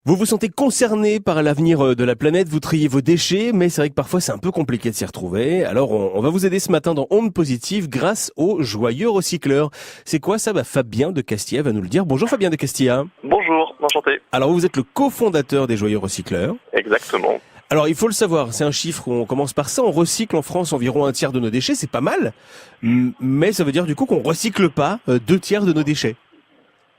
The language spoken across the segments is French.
Vous vous sentez concerné par l'avenir de la planète, vous triez vos déchets, mais c'est vrai que parfois c'est un peu compliqué de s'y retrouver. Alors on va vous aider ce matin dans Ondes Positives grâce aux joyeux recycleurs. C'est quoi ça? Fabien de Castilla va nous le dire. Bonjour Fabien de Castilla. Bonjour, enchanté. Alors vous êtes le cofondateur des joyeux recycleurs. Exactement. Alors il faut le savoir, c'est un chiffre, on commence par ça, on recycle en France environ 1/3 de nos déchets, c'est pas mal, mais ça veut dire du coup qu'on recycle pas 2/3 de nos déchets.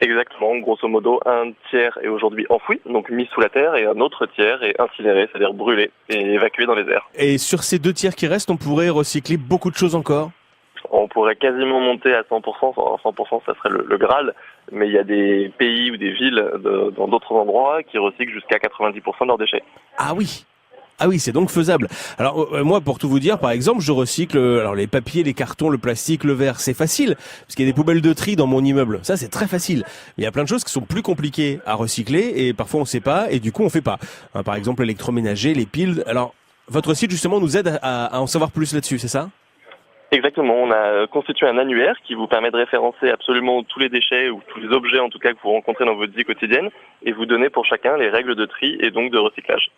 Exactement, grosso modo, un tiers est aujourd'hui enfoui, donc mis sous la terre, et un autre tiers est incinéré, c'est-à-dire brûlé et évacué dans les airs. Et sur ces 2/3 qui restent, on pourrait recycler beaucoup de choses encore? On pourrait quasiment monter à 100%, 100% ça serait le Graal, mais il y a des pays ou des villes dans d'autres endroits qui recyclent jusqu'à 90% de leurs déchets. Ah oui, c'est donc faisable. Alors moi, pour tout vous dire, par exemple, je recycle alors les papiers, les cartons, le plastique, le verre, c'est facile parce qu'il y a des poubelles de tri dans mon immeuble. Ça, c'est très facile. Mais il y a plein de choses qui sont plus compliquées à recycler et parfois on sait pas et du coup on fait pas. Par exemple, l'électroménager, les piles. Alors votre site justement nous aide à en savoir plus là-dessus, c'est ça? Exactement, on a constitué un annuaire qui vous permet de référencer absolument tous les déchets ou tous les objets en tout cas que vous rencontrez dans votre vie quotidienne et vous donner pour chacun les règles de tri et donc de recyclage.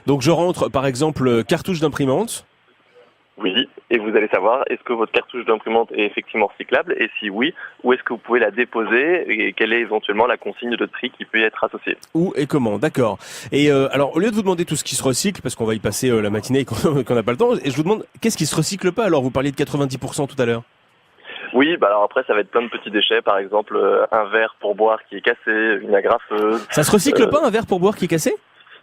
Donc je rentre par exemple cartouche d'imprimante. Oui, et vous allez savoir est-ce que votre cartouche d'imprimante est effectivement recyclable et si oui, où est-ce que vous pouvez la déposer et quelle est éventuellement la consigne de tri qui peut y être associée. Où et comment, d'accord. Et alors au lieu de vous demander tout ce qui se recycle, parce qu'on va y passer la matinée et qu'on n'a pas le temps, et je vous demande qu'est-ce qui se recycle pas? Alors vous parliez de 90% tout à l'heure. Oui, alors après ça va être plein de petits déchets, par exemple un verre pour boire qui est cassé, une agrafeuse. Ça se recycle pas un verre pour boire qui est cassé?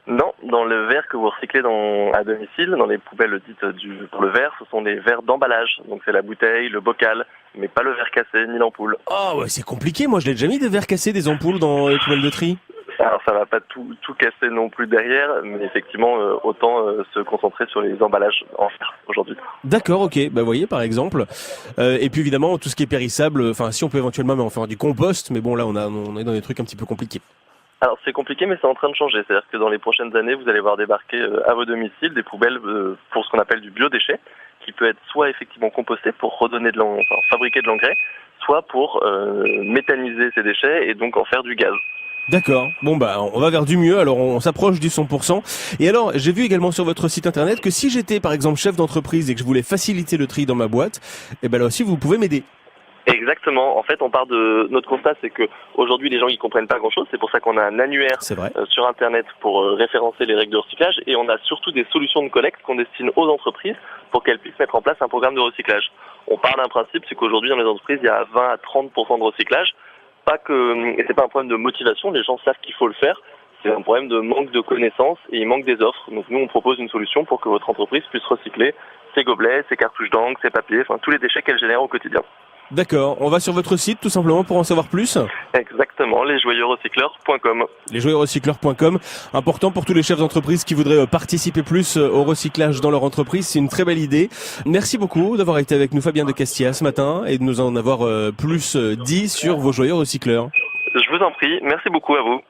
Non, dans le verre que vous recyclez à domicile, dans les poubelles dites pour le verre, ce sont les verres d'emballage. Donc c'est la bouteille, le bocal, mais pas le verre cassé ni l'ampoule. Oh ouais, c'est compliqué, moi je l'ai déjà mis des verres cassés, des ampoules dans les poubelles de tri. Alors ça va pas tout casser non plus derrière, mais effectivement autant se concentrer sur les emballages en verre aujourd'hui. D'accord, ok, vous voyez par exemple. Et puis évidemment tout ce qui est périssable, enfin si on peut éventuellement en faire du compost, mais bon là on est dans des trucs un petit peu compliqués. Alors c'est compliqué mais c'est en train de changer, c'est-à-dire que dans les prochaines années vous allez voir débarquer à vos domiciles des poubelles pour ce qu'on appelle du biodéchet, qui peut être soit effectivement composté pour redonner fabriquer de l'engrais, soit pour méthaniser ces déchets et donc en faire du gaz. D'accord, bon on va vers du mieux, alors on s'approche du 100%. Et alors j'ai vu également sur votre site internet que si j'étais par exemple chef d'entreprise et que je voulais faciliter le tri dans ma boîte, et là aussi vous pouvez m'aider. Exactement. En fait, on part de notre constat, c'est que aujourd'hui les gens ils comprennent pas grand-chose. C'est pour ça qu'on a un annuaire sur Internet pour référencer les règles de recyclage, et on a surtout des solutions de collecte qu'on destine aux entreprises pour qu'elles puissent mettre en place un programme de recyclage. On part d'un principe, c'est qu'aujourd'hui dans les entreprises il y a 20 à 30% de recyclage. Et c'est pas un problème de motivation. Les gens savent qu'il faut le faire. C'est un problème de manque de connaissances et il manque des offres. Donc nous on propose une solution pour que votre entreprise puisse recycler ses gobelets, ses cartouches d'encre, ses papiers, tous les déchets qu'elle génère au quotidien. D'accord, on va sur votre site tout simplement pour en savoir plus. Exactement, lesjoyeuxrecycleurs.com. Lesjoyeuxrecycleurs.com, important pour tous les chefs d'entreprise qui voudraient participer plus au recyclage dans leur entreprise, c'est une très belle idée. Merci beaucoup d'avoir été avec nous Fabien de Castilla ce matin et de nous en avoir plus dit sur vos joyeux recycleurs. Je vous en prie, merci beaucoup à vous.